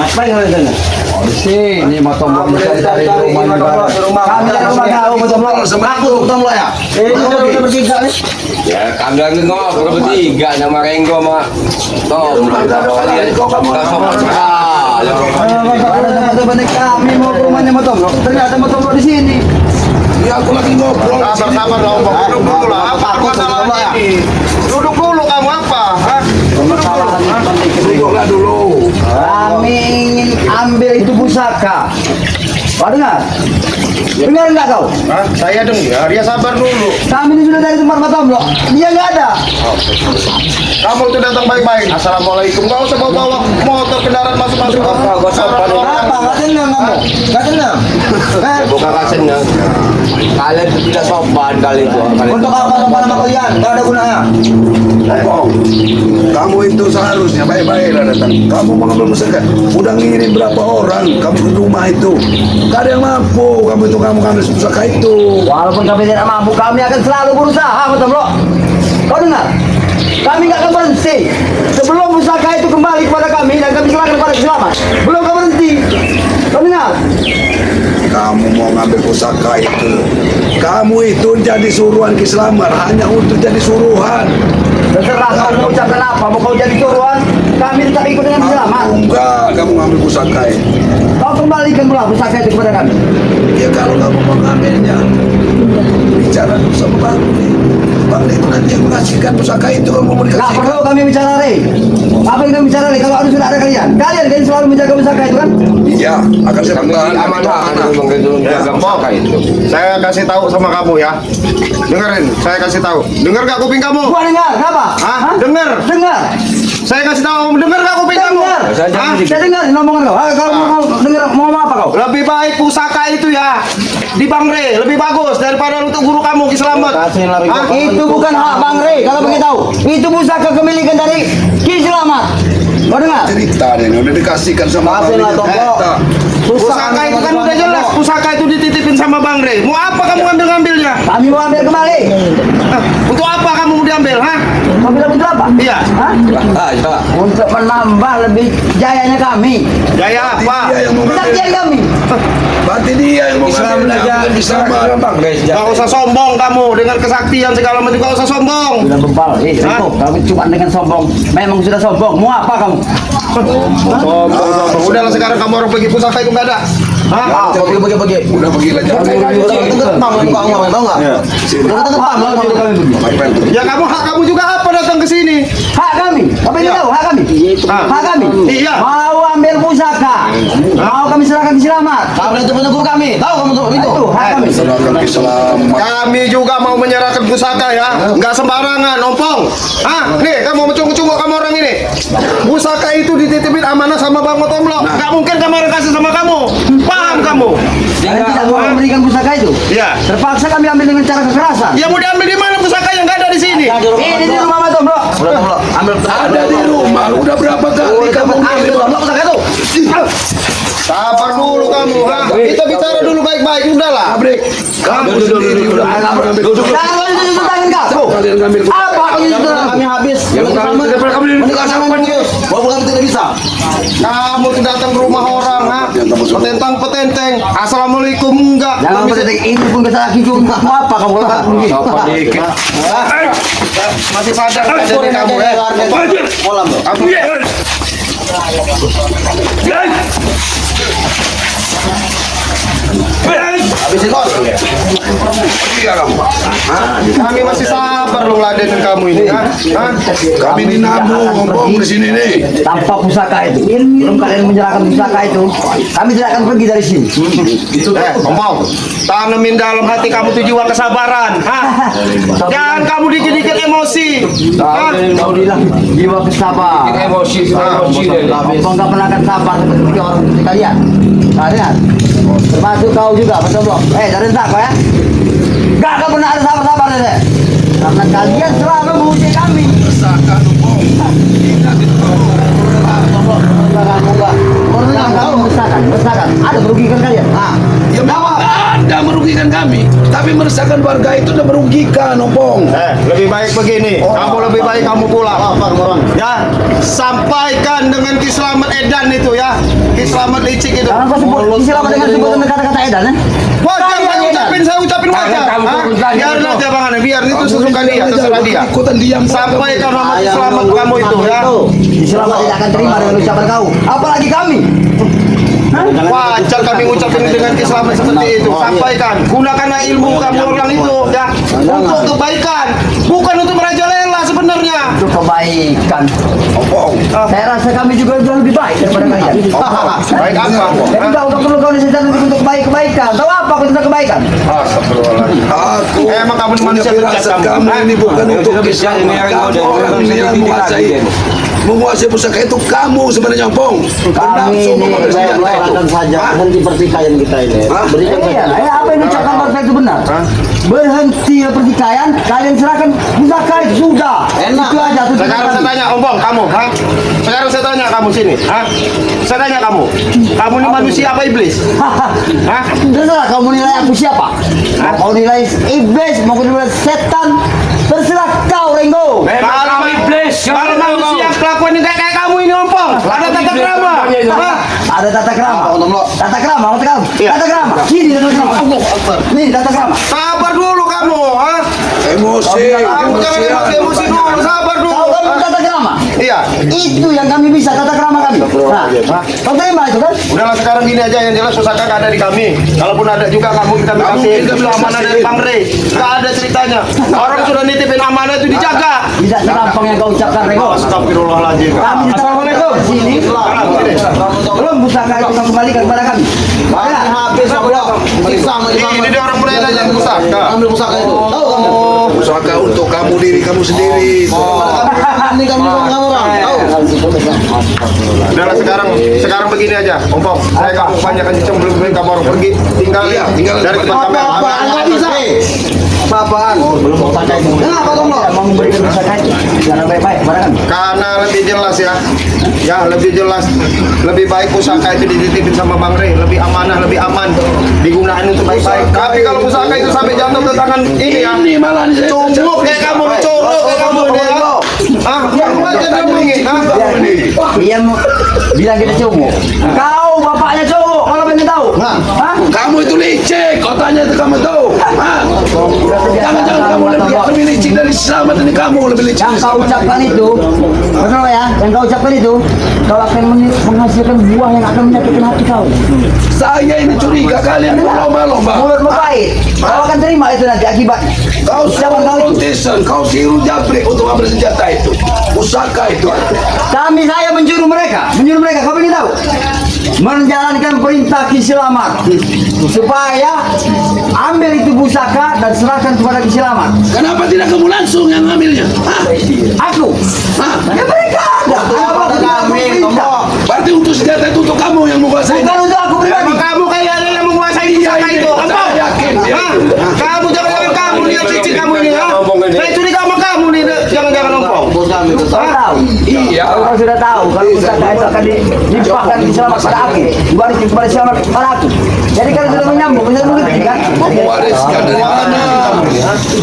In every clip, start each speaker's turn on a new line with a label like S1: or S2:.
S1: Ngapain kalian di sana?
S2: Oh, di sini mau tombol mencari-cari rumahnya Barat.
S1: Kami dari rumah kau mau tombol. Aku tombol ya. Udah bertiga nih.
S3: Ya kagak ngobrol bertiga sama Renggo sama Tom. Kalian udah sopan sekali.
S1: Ada teman-teman kami mau ke rumahnya mau tombol. Ternyata mau tombol di sini.
S2: Ya aku lagi ngobrol.
S4: Sabar lah, duduk dulu lah. Apa masalahnya ini? Duduk dulu kamu apa? Hah?
S2: Duduklah dulu.
S1: Kami ingin ambil itu pusaka. Kau dengar? Dengar enggak kau?
S4: Hah? Saya dengar, ya sabar dulu.
S1: Kami ini sudah dari tempat Matomlo. Dia enggak ada.
S4: Kamu tuh datang baik-baik. Assalamualaikum. Gak usah bawa motor kendaraan masuk-masuk.
S1: Apa? Enggak tenang kamu? Enggak tenang.
S3: Bukan rasanya. Kalian tidak sopan kali itu.
S1: Untuk apa sopan sama kalian? Enggak ada gunanya.
S2: Oh, kamu itu seharusnya baik-baiklah datang. Kamu mau ngambil pusaka. Udah ngirim berapa orang kamu ke rumah itu? Gak ada yang mampu. Kamu ngambil pusaka itu.
S1: Walaupun kami tidak mampu, kami akan selalu berusaha, Matomlo. Kau dengar? Kami nggak akan berhenti sebelum pusaka itu kembali kepada kami dan kami serahkan kepada selamat. Belum kau berhenti. Kau dengar?
S2: Kamu mau ngambil pusaka itu. Kamu itu jadi suruhan Ki Slamet hanya untuk jadi suruhan.
S1: Terserah kau mau ucapkan apa, mau kau jadi suruhan, kami tetap ikut dengan selamat.
S2: Enggak, kamu ngambil pusaka itu.
S1: Kau kembalikan pula pusaka itu kepada kami.
S2: Ya kalau kamu mau ngambilnya, bicara dulu sama Bang Li. Bang Li itu nanti yang mengasihkan pusaka itu kamu mau
S1: Nggak
S2: dikasihkan.
S1: perlu kami bicara, Rey. Apa yang kami bicara, Rey? Kalau ada sudah ada kalian. Kalian selalu menjaga pusaka itu kan?
S2: Iya, akan saya pertahankan itu
S3: Amanah
S2: amanah.
S3: begitu jaga pusaka itu.
S4: Saya kasih tahu sama kamu ya. Dengerin, saya kasih tahu. Dengar gak kuping kamu?
S1: Gua dengar, kenapa?
S4: Hah? Dengar.
S1: Dengar.
S4: Saya kasih tahu, dengar gak kuping kamu?
S1: Dengar.
S4: Hah?
S1: Saya dengar omongan kau. Kalau mau dengar mau ngomong apa kau?
S4: Lebih baik pusaka itu ya di Bang Re, lebih bagus daripada untuk guru kamu Ki Slamet. Hah?
S1: Itu bukan hak Bang Rey, kalau begitu. Itu pusaka kepemilikan dari Ki Slamet. Kau dengar?
S2: Cerita deh, udah dikasihkan sama Bang Li.
S1: Kasihlah, Toko.
S2: Cerita.
S4: Pusaka itu kan udah jelas, pusaka itu dititipin sama Bang Re. Mau apa kamu ngambil-ngambilnya?
S1: Kami mau ambil kembali.
S4: Hah? Untuk apa kamu mau diambil? Hah?
S1: Kau bilang untuk apa?
S4: Iya.
S1: Hah? Untuk menambah lebih jayanya kami.
S4: Jaya apa?
S2: Dia yang mau
S1: Tidak
S2: ngambil.
S1: jaya kami.
S2: Berarti dia yang mau ngambilnya. Bukan Ki Slamet.
S4: Gak usah sombong kamu dengan kesaktian segala macam. Gak usah sombong.
S1: Sudah bebal.
S4: Hah?
S1: Itu kami cuma dengan sombong. Memang sudah sombong. Mau apa kamu?
S4: Sombong. Udahlah sekarang kamu orang pergi pusaka itu nggak ada. Hah?
S1: Pergi.
S2: Udah pergilah jangan.
S4: Ya kamu hak kamu juga apa datang ke sini?
S1: Hak kami. Apa yang
S4: Iya.
S1: tahu? Hak kami.
S4: Hah?
S1: Hak kami.
S4: Iya.
S1: Mau ambil pusaka. Mau kami serahkan ke Slamet. Kamu itu menunggu kami. Tahu kamu itu? Hak kami.
S2: Serahkan Ki Slamet.
S4: Kami juga mau menyerahkan pusaka ya, nggak sembarangan, ompong. Nih kamu mencunguk-cunguk kamu orang ini. Pusaka itu dititipin amanah sama Bang Motomlo. Nggak mungkin kamu orang kasih sama kamu. Paham kamu?
S1: Kalian tidak mau memberikan pusaka itu?
S4: Iya.
S1: Terpaksa kami ambil dengan cara kekerasan.
S4: Ya mau diambil di mana pusaka yang nggak ada di sini?
S1: Ini di rumah Matom, bro. Ambil
S2: Ada di rumah. Udah berapa kali kamu
S1: ambil
S2: ngirim?
S1: pusaka itu.
S4: Sabar dulu kamu. Kita bicara dulu baik-baik. Udahlah.
S2: Abrik. Kamu sendiri udah ngambil pusaka.
S1: Jangan kau itu tangan kau.
S2: Kalian ngambil
S1: Apa kau itu? Kami habis.
S2: daripada kamu ini
S1: Walaupun kami tidak bisa.
S4: Kamu tuh datang ke rumah orang, ha? Petentang petenteng. Assalamualaikum enggak.
S1: Jangan
S4: Bisa-
S1: berdetik ini pun kesalahan kiku. Mau apa kamu lakukan?
S3: Sopan dikit.
S4: Masih sadar nggak jadi kamu ya?
S1: Kolam bro.
S4: Kamu
S1: Habisin bos.
S2: Iya kamu.
S4: kami masih sabar loh ngeladenin kamu ini, ha? Hah?
S2: Kami dinabung ngomong di sini nih.
S1: Tanpa pusaka itu, belum kalian menyerahkan pusaka itu, kami tidak akan pergi dari sini.
S4: Ngomong, tanemin dalam hati kamu tuh jiwa kesabaran, ha? Jangan kamu dikit-dikit emosi, ha?
S1: Kau bilang jiwa kesabar.
S3: Emosi, emosi deh.
S1: Kau nggak pernah akan sabar seperti orang seperti kalian. Kalian, termasuk kau juga, betul belum? Jangan tak kau ya. Gak akan pernah ada sabar-sabar deh. Karena kalian selalu menguji kami.
S2: Pusaka ngomong.
S1: Besakan. Ada merugikan kalian.
S2: Ya apa? Anda merugikan kami, tapi meresahkan warga itu udah merugikan, Ompong.
S4: Lebih baik begini, kamu lebih baik kamu pulang. Ya, sampaikan dengan Ki Slamet Edan itu ya, Ki Slamet Licik itu.
S1: Jangan kau sebut Islam dengan sebutan kata-kata edan, eh?
S4: Wajar saya ucapin wajar.
S3: Kamu
S4: Hah?
S3: urusan
S4: Biar
S3: itu.
S4: aja bang Ane, biar itu sesuka dia, terserah dia.
S2: Ikutan diam.
S4: Sampaikan nama Ki Slamet kamu itu ya.
S1: Islam tidak akan terima dengan ucapan kau. Apalagi kami.
S4: Wajar kami ucapin dengan Ki Slamet seperti itu. Sampaikan, gunakanlah ilmu kamu orang itu ya untuk kebaikan, bukan untuk merajalela sebenarnya.
S1: Untuk kebaikan.
S2: Ompong.
S1: Saya rasa kami juga jauh lebih baik daripada kalian.
S4: Baik apa?
S1: Jadi kau tak perlu kau disediakan untuk kebaikan. Tahu apa aku tentang kebaikan?
S2: Aku
S4: Emang kamu
S2: punya
S4: manusia
S2: firasat
S4: bejat kamu.
S2: kamu ini bukan
S3: Hah?
S2: untuk
S3: Ini
S2: Islam.
S3: ini yang
S2: Kamu
S3: udah-
S2: orang
S3: udah-
S2: yang
S3: udah-
S2: menguasai menguasai pusaka itu kamu sebenarnya, Ompong.
S1: Kami
S2: Bernafsu
S1: ini
S2: mengambil senjata itu.
S5: Akan saja
S2: Hah?
S5: henti pertikaian kita ini.
S2: Hah?
S5: Berikan
S1: Iya,
S5: saja.
S1: apa yang diucapkan Pak itu benar? Berhenti pertikaian, kalian serahkan pusaka itu sudah.
S5: Enak.
S1: Itu aja tuh.
S4: Sekarang saya tanya, Ompong, kamu, ha? Sekarang saya tanya kamu sini, ha? Saya tanya kamu ini manusia apa iblis? Hah?
S1: Terserah kau mau nilai aku siapa. Mau kau nilai iblis, mau kau nilai setan, terserah kau, Renggo.
S3: Kalau iblis,
S4: Kalau manusia kelakuan yang kayak kamu ini, Ompong, ada tata krama. Hah?
S1: Ada tata krama. Tata krama, tata krama.
S4: Iya.
S1: Tata krama. Ini tata krama. Nih tata krama.
S4: Sabar dulu kamu, ha?
S2: Emosi,
S4: Kamu jangan emosi dulu, sabar dulu.
S1: Kau kan tata krama.
S4: Iya.
S1: Itu yang kami bisa, tata krama kami. Nah, kau terima itu kan?
S4: Udahlah sekarang gini aja, yang jelas pusaka gak ada di kami. Kalaupun ada juga kamu kita kasih.
S2: mungkin kami
S4: Itu amanah
S2: kasih.
S4: dari Bang Rey. Gak ada ceritanya. Orang sudah nitipin amanah itu dijaga.
S1: Tidak segampang yang kau ucapkan, Renggo.
S4: Astagfirullahaladzim.
S1: Kami
S4: Assalamualaikum.
S1: di sini. Belum pusaka itu kau kembalikan kepada kami. Ya.
S5: Habis aku siksa
S4: Ini dia orang mulai nanya pusaka.
S5: ambil pusaka itu. Tahu kamu?
S2: pusaka untuk kamu diri kamu sendiri.
S5: Ini kamu orang. Tahu?
S4: Udahlah sekarang begini aja. Ompong, saya kamu kebanyakan cicing belum kamu orang pergi. Tinggal
S2: Iya, tinggal
S4: dari tempat kami.
S5: Apa-apaan nggak bisa. Apa-apaan? Belum pusaka itu. Kenapa kamu?
S1: Tidak mau memberikan pusaka itu. Jangan baik-baik kepada kami.
S4: Karena lebih jelas ya. Ya, lebih jelas. Lebih baik pusaka itu dititipin sama Bang Rey, lebih amanah, lebih aman. Digunakan untuk baik-baik. Tapi kalau pusaka itu sampai jatuh ke tangan ini ya.
S2: Ini malah nih saya
S4: Cunguk kayak kamu, cunguk kayak kamu ini ya. Ah, kamu aja dia ini.
S1: Dia mau bilang kita cowok. Kau bapaknya cowok, kalau pengen tahu. Hah?
S2: Kamu itu licik, kotanya itu kamu tahu. Hah? Jangan-jangan kamu lebih licik dari Slamet ini, kamu lebih licik.
S1: Yang kau ucapkan itu, benar ya? Yang kau ucapkan itu, kau akan menghasilkan buah yang akan menyakitkan hati kau.
S2: Saya ini curiga kalian berlomba-lomba.
S1: Mulutmu baik, kau akan terima itu nanti akibatnya.
S2: Kau
S1: Ucapan kau itu.
S2: kontesan, kau tiru jabrik untuk ambil senjata itu, pusaka itu.
S1: Saya menyuruh mereka, kau ingin tahu? Menjalankan perintah Ki Slamet supaya ambil itu pusaka dan serahkan kepada Ki Slamet.
S2: Kenapa tidak kamu langsung yang ngambilnya? Hah?
S1: Aku,
S2: Hah?
S1: ya mereka ada. Apa kami?
S2: Berarti untuk senjata itu untuk kamu yang menguasai.
S1: Bukan untuk aku pribadi.
S4: Emang kamu kayak ada yang menguasai pusaka itu.
S2: Saya
S4: Ompong.
S2: yakin.
S4: Hah? Kamu jangan-jangan kamu nih yang cicik kamu ini ya. Saya curiga sama kamu nih, jangan-jangan Ompong.
S1: Kau tahu?
S2: Iya.
S1: Kau sudah tahu kalau pusaka itu akan dilimpahkan Ki Slamet pada aku, diwariskan kepada Slamet pada aku. Jadi kalau sudah menyambung, sudah mengerti kan?
S2: Mewariskan dari mana?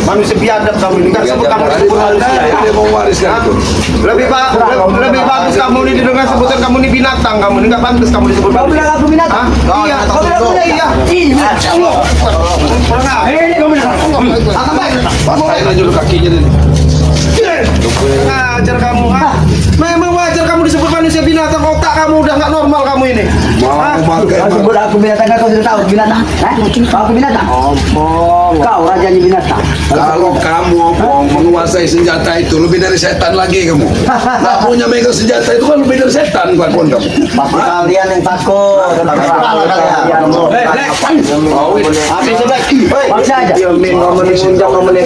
S4: Manusia biadab kamu ini kan sebut kamu disebut manusia ya.
S2: Dia mewariskan itu.
S4: Lebih bagus kamu ini didengar sebutan kamu ini binatang, kamu ini nggak pantas kamu disebut
S1: Kau
S4: manusia.
S1: bilang aku binatang?
S4: Hah?
S1: Iya. Kau bilang aku binatang? Ini Masya Allah. Ini kau bilang.
S2: Patahkan dulu kakinya nih.
S4: Wajar kamu, ha? Memang wajar kamu disebut manusia binatang, otak kamu udah nggak normal kamu ini. Hah?
S2: Mau pakai
S1: Kau sebut aku binatang, kau sudah tahu binatang? Kau aku binatang? Kau rajanya binatang.
S2: Kalau kamu Ompong menguasai senjata itu lebih dari setan lagi kamu. Nggak punya megang senjata itu kan lebih dari setan kelakuan kamu.
S5: Pasti kalian yang takut.
S1: Habis sudah. Paksa aja.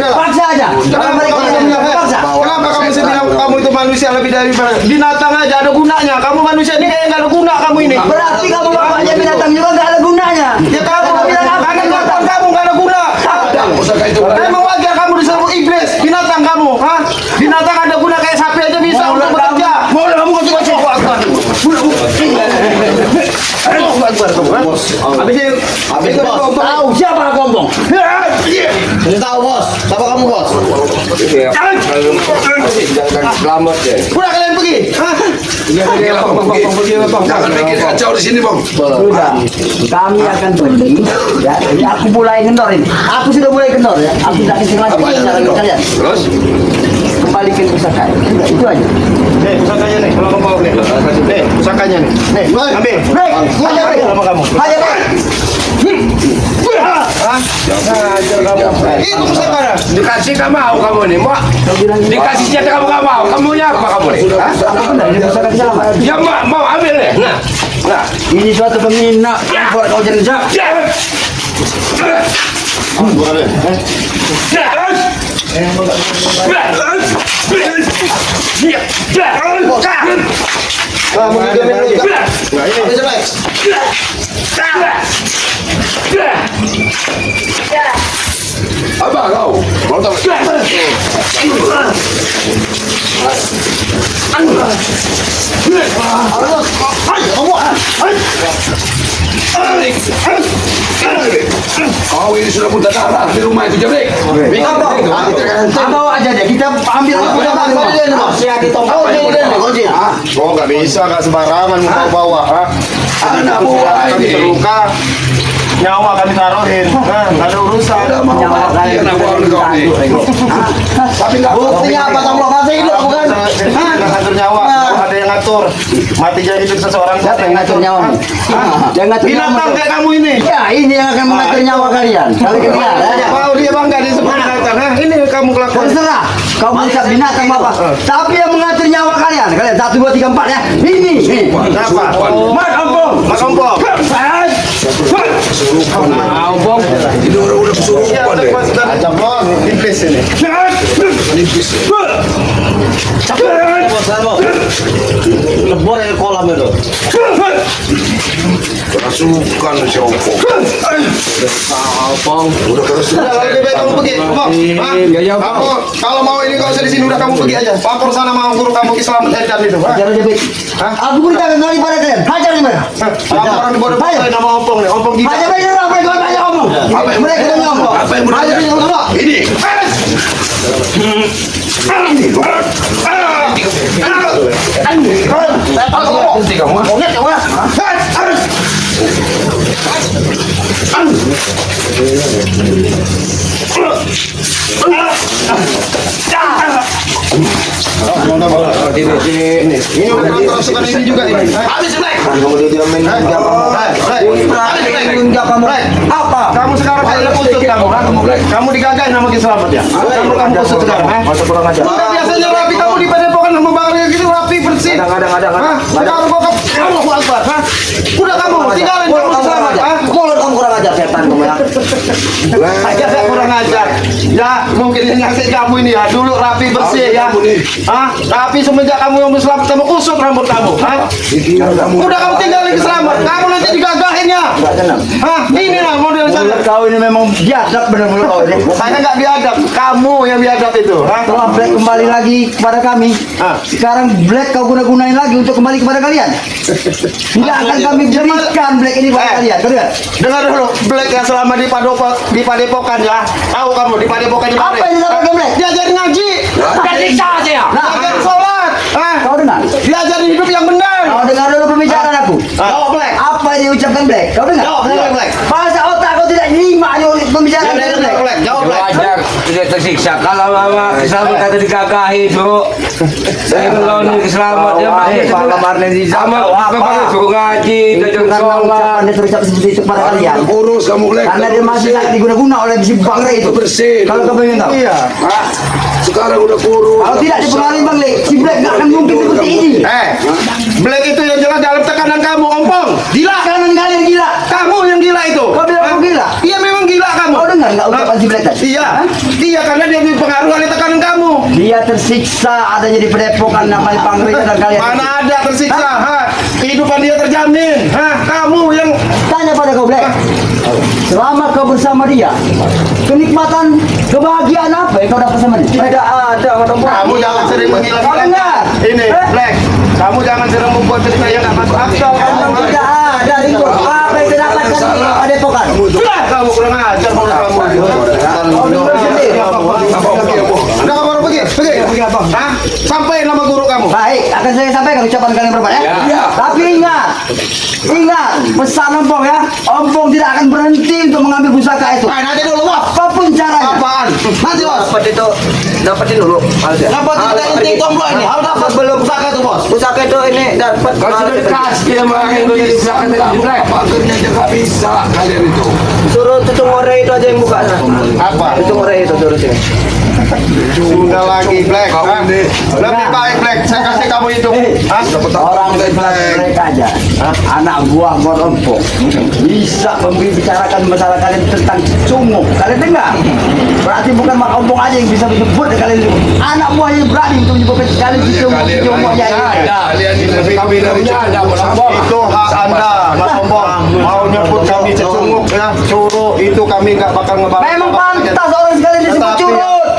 S1: Paksa aja. Kalau mereka tidak paksa.
S4: Kenapa kamu sih bilang kamu itu manusia lebih dari binatang aja ada gunanya? Kamu manusia ini kayak nggak ada guna kamu ini.
S1: Berarti kamu bapaknya binatang juga nggak ada gunanya.
S4: Ya kamu bilang karena kelakuan kamu nggak ada guna.
S2: Pusaka itu.
S4: Emang wajar kamu disebut iblis, binatang kamu, ha? Binatang ada guna kayak sapi aja bisa untuk bekerja.
S2: Boleh kamu kasih baca.
S4: Habis itu
S1: Tahu siapa
S5: Ini tahu bos. Siapa kamu bos?
S3: Jangan selamat ya.
S4: Udah kalian pergi. Hah?
S2: Jangan bikin kacau di sini, Bang.
S1: Sudah, kami akan pergi. Ya, jadi aku mulai kendor ini. Aku sudah mulai kendor ya. Aku tidak kencing lagi.
S2: Apa yang
S1: Cara
S2: kendor?
S1: kalian.
S3: Terus?
S1: Kembalikan pusaka. Sudah, itu aja.
S4: Nih, pusakanya nih. Kalau kamu mau nih. Nih, pusakanya nih. Nih, ambil.
S1: Break, aja break.
S4: Sama kamu.
S1: Aja break.
S4: Hah? Ngajar kamu. Itu pusaka.
S3: Dikasih gak mau kamu nih, Mak. Dikasih senjata kamu gak mau. Kamunya apa kamu nih? Hah?
S1: Apa benar ini pusaka selamat?
S3: Ya Mak, mau ambil nih. Nah. Nah.
S1: Ini suatu pemina impor kau jadi jak.
S4: Kamu dijamin dulu. Nah, ini.
S2: Apa kau? Mau tahu? Kau ini sudah muntah darah di rumah itu, Jabrik.
S1: Bawa aja deh, kita ambil pusaka dulu.
S4: Oh, nggak bisa, nggak sembarangan mau bawa. Hah?
S2: Anak buah
S4: Kami
S2: ini.
S4: terluka, nyawa kami taruhin. Nah, nggak ada urusan.
S2: Ada mau mati anak buah kau ini. Tapi nggak
S5: Buktinya apa kamu masih hidup bukan?
S4: Nggak ngatur nyawa, ada yang ngatur. Matinya hidup seseorang.
S1: Siapa yang ngatur nyawa? Yang ngatur nyawa.
S4: Binatang kayak kamu ini.
S1: Ya, ini yang akan mengatur nyawa kalian. Kalian kenal ya.
S4: Mau dia bangga di sebuah binatang. Hah? Ini kamu kelakuan.
S1: Terserah, kau mengucap binatang apa. Tapi yang mengatur nyawa kalian. Kalian 1, 2, 3, 4 ya. Ini.
S4: Kenapa?
S1: Mas Ompong.
S4: Mas Ompong.
S3: Ompong.
S2: ini orang udah kesurupan deh.
S4: Ada bos, iblis ini.
S2: Nipis.
S5: Lebor yang kolam itu.
S2: Kerasukan si Ompong.
S3: Ompong.
S2: Udah kerasukan.
S4: Udah, lebih baik kamu pergi. Ompong. Hah?
S3: Ya, ya, Ompong.
S4: Kamu kalau mau ini kau usah di sini, udah kamu pergi aja. Lapor sana mau guru kamu Islam Edan itu. Hah?
S1: Jangan jadi. Aku beritahu kali pada kalian. Hajar di mana?
S4: Laporan di bodoh nama Ompong nih. Ompong gila.
S1: Hajar mereka apa yang kau tanya ngomong?
S2: Apa yang
S1: Mereka tanya ngomong.
S2: Apa yang
S1: Hajar
S2: bertanya?
S1: yang ngomong.
S2: Ini.
S4: Ini udah kerasukan ini juga ini.
S2: Habis Black.
S1: Enggak kamu. Apa?
S4: Kamu sekarang kayak kusut kamu, ha? Kamu digagain sama Ki Selamat ya? Kamu kusut sekarang, ha? Udah biasanya rapi kamu di padepokan sama bakarnya gitu rapi bersih. Hah? Sekarang kok kamu Akbar, ha? Udah kamu tinggalin kamu Ki Selamat, ha?
S1: Mulut kamu kurang ajar setan kamu ya.
S4: Aja saya kurang ajar. Ya, mungkin yang ngasih kamu ini ya, dulu rapi bersih ya. Hah? Tapi semenjak kamu yang Selamat kamu kusut rambut kamu, ha? Udah kamu tinggalin Ki Selamat, kamu nanti digagahin ya. Hah? Inilah model saya.
S1: Mulut kau ini memang biadab benar mulut kau ini.
S4: Saya nggak biadab, kamu yang biadab itu. Hah?
S1: Setelah Black kembali lagi kepada kami,
S4: Ah.
S1: sekarang Black kau guna-gunain lagi untuk kembali kepada kalian. Tidak akan kami berikan Black ini kepada kalian, kau dengar?
S4: Dengar dulu, Black yang selama di padepokan ya. Tahu kamu di padepokan di mana?
S1: Apa yang dilakukan Black?
S4: Diajarin ngaji,
S3: Siksa saya.
S4: diajarin sholat,
S1: Kau dengar?
S4: diajarin hidup yang benar.
S1: Kau dengar dulu pembicaraan aku.
S4: Jawab Black.
S1: Apa yang diucapkan Black? Kau dengar?
S4: Jawab Black.
S1: Masa otak kau tidak terima pembicaraan dari Black?
S4: Jawab Black.
S3: Wajar tidak tersiksa. Kalau mama Selamat kata digagahi bro. Saya melawan Selamat ya Pak.
S1: Pak Kamarnya di
S3: Sama apa suruh ngaji, belajar
S1: Karena
S3: sholat.
S1: ucapan dia terucap seperti itu kepada kalian.
S2: Urus kamu Black.
S1: Karena dia masih diguna-guna oleh si Bang Ray itu.
S2: Bersih.
S1: Kalau kau ingin tahu.
S4: Iya.
S2: Hah? Sekarang udah kurus.
S1: Kalau tidak dipengaruhi Bang Ray, si Black nggak akan mungkin seperti ini.
S4: Black itu yang jelas dalam tekanan kamu, Ompong. Gila.
S1: Kanan kalian gila.
S4: Kamu yang gila itu.
S1: Kau bilang aku gila.
S4: Iya memang gila kamu.
S1: Kau dengar nggak ucapan si Black tadi?
S4: Iya. Iya karena dia dipengaruhi oleh tekanan kamu.
S1: Dia tersiksa adanya di padepokan namanya Bang Ray dan kalian.
S4: Mana ada tersiksa, ha? Kehidupan dia terjamin, ha? Kamu yang
S1: Tanya pada kau Black. Selama kau bersama dia, kenikmatan, kebahagiaan apa yang kau dapat sama dia? Tidak ada.
S4: kamu jangan sering menghilangkan.
S1: Kau dengar?
S4: Ini, Black. Kamu jangan sering membuat cerita yang nggak masuk akal.
S1: Memang tidak ada itu. Apa yang terdapat di padepokan?
S4: Kamu kurang ajar mulut kamu. Udah kamu pergi. Hah? Sampai nama guru kamu.
S1: Baik, akan saya sampaikan ucapan kalian berapa ya.
S2: Ya.
S1: Tapi ingat, pesan Ompong ya. Ompong tidak akan berhenti untuk mengambil pusaka itu.
S4: Nanti dulu bos.
S1: Apapun caranya.
S4: Apaan? Nanti bos.
S5: Dapetin dulu.
S4: Dapat kita inti tombol ini. Harus dapat belum pusaka itu bos.
S5: Pusaka itu ini dapat.
S3: Kau sudah dikasih sama Renggo jadi belakang tadi Black.
S2: Apa akhirnya dia nggak bisa kalian itu?
S5: Suruh tutung ore itu aja yang buka.
S4: Apa?
S5: Tutung ore itu suruh sini.
S4: Sudah lagi Black.
S2: Kau
S4: Hah?
S2: ini.
S4: Lebih baik Black. Saya kasih kamu itu. Hah?
S1: Orang mereka aja, anak buah buat Ompong bisa membicarakan masalah kalian tentang cunguk. Kalian dengar? Berarti bukan mak Ompong aja yang bisa menyebut kalian itu. Anak buahnya berani untuk menyebut kalian itu cunguk ya.
S2: Kalian ini lebih kami dari
S4: Itu hak Anda, Mas Ompong. Mau nyebut kami cecunguk ya, curut itu kami nggak bakal ngebalas.
S1: Memang pantas orang sekalian disebut
S4: Tetapi
S1: curut.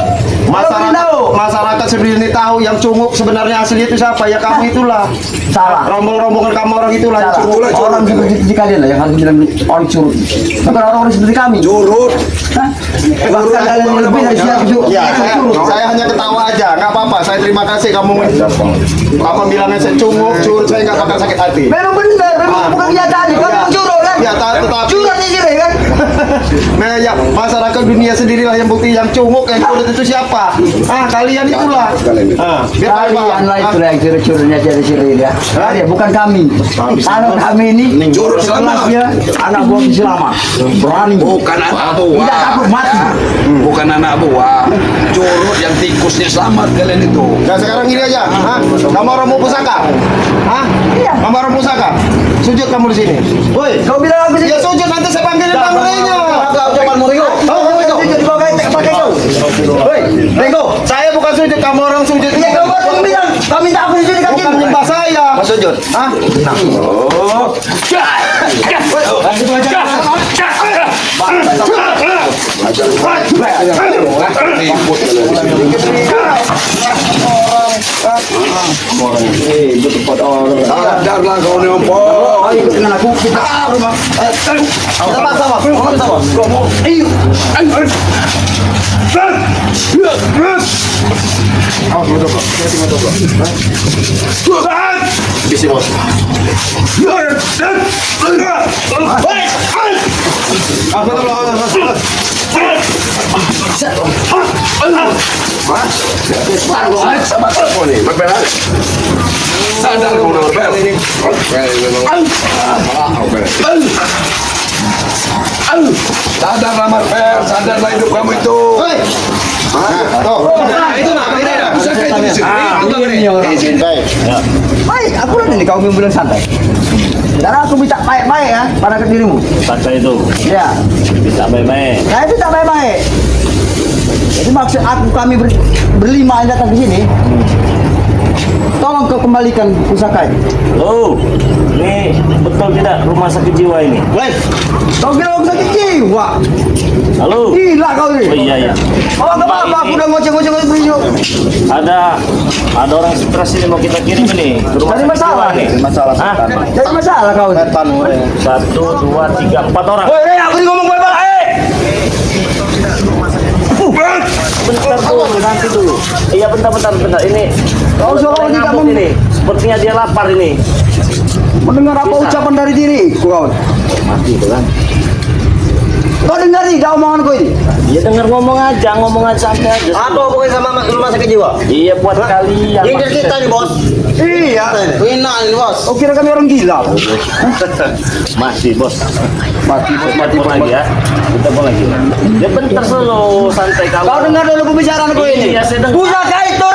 S4: Masyarakat sendiri tahu yang cunguk sebenarnya asli itu siapa ya, kamu itulah.
S1: Salah.
S4: Rombongan kamu orang itulah yang
S1: Salah.
S4: cunguk.
S1: Orang seperti kalian lah yang harus bilang orang curut. Bukan orang-orang seperti kami.
S2: curut.
S1: Hah? Bahkan kalian yang lebih dari siapa curut.
S4: Ya, saya hanya ketawa aja, nggak apa-apa. Saya terima kasih kamu bilangnya saya cunguk, curut, saya nggak bakal sakit hati.
S1: Memang benar, memang
S4: Ah.
S1: bukan kenyataan. Kamu
S4: Ya.
S1: curut kan?
S4: Ya, tetapi
S1: Curut di sini kan?
S4: nah ya, masyarakat dunia sendirilah yang bukti yang cunguk, yang curut itu siapa. Kalian itulah. Biar kalian
S1: Kalian lah
S4: paham.
S1: itu yang curut-curutnya ciri-ciri ya. Ya, bukan kami. Anak kami ini
S2: Curut selamat.
S1: kelasnya anak buah selama. Berani.
S2: Bukan anak
S1: Tidak
S2: buah.
S1: takut mati.
S2: Bukan anak buah. Curut yang tikusnya selamat kalian itu.
S4: Nah sekarang gini aja, kamu orang mau pusaka,
S1: Iya.
S4: kamu orang pusaka, sujud kamu di sini.
S1: Woi, kau bilang aku
S4: Ya sujud nanti saya panggilin Bang Reno.
S5: Ucapan Muringo.
S1: sujud di bawah pakai kau. Woi, Renggo.
S4: Saya bukan sujud, kamu orang sujud.
S1: Iya, kau baru bilang kau minta aku sujud di kaki.
S4: Bukan nyembah saya.
S5: Mau sujud.
S2: Sadarlah kau ni Ompong.
S1: Ayo ikut dengan aku kita rumah.
S4: Bisi bos.
S2: Sadar kau ni Ompong. Sadarlah Marvel, sadarlah hidup kamu itu.
S4: Itu nak, ini dah.
S2: Pusaka itu di sini.
S1: Baik, aku ini kau bilang santai. Dan aku minta baik-baik ya pada ke dirimu.
S6: Kata itu
S1: Ya,
S6: bisa baik-baik.
S1: saya minta baik-baik. Jadi maksud aku kami berlima yang datang ke sini. Tolong kau kembalikan pusaka ini.
S6: Oh, ini betul tidak rumah sakit jiwa ini?
S1: Kau kira aku sakit jiwa?
S6: Halo.
S1: Gila kau ini.
S6: Oh iya ya.
S1: Oh, nggak apa-apa, aku udah ngoceh-ngoceh beliau.
S6: Ada orang stres ini mau kita kirim ini ke rumah
S1: Cari
S6: sakit
S1: masalah
S6: jiwa
S1: nih.
S6: nih.
S5: Masalah
S6: Hah?
S1: Jadi masalah kau ini.
S6: 1, 2, 3, 4 orang.
S1: Woi, aku ini ngomong baik-baik.
S6: Bentar dulu, nanti dulu. Iya bentar. Ini
S1: Kau seorang
S6: mulai
S1: tidak
S6: ngamuk ini. Sepertinya dia lapar ini.
S1: mendengar apa
S6: Bisa.
S1: ucapan dari diriku kau.
S6: Mati itu kan.
S1: Kau dengar nih omonganku ini.
S6: Dia dengar ngomong aja santai aja.
S5: Apa hubungannya sama rumah sakit jiwa?
S6: Iya buat kalian.
S5: Ini
S6: maksudnya.
S5: kita nih bos.
S1: Iya.
S5: Wina ini bos.
S1: Oh, kira kami orang gila.
S6: Masih bos. Mati lagi ya. Kita pun lagi. Ya bentar selalu santai kamu.
S1: Kau dengar dulu pembicaraan aku ini.
S6: Iya, saya dengar.
S1: Pusaka itu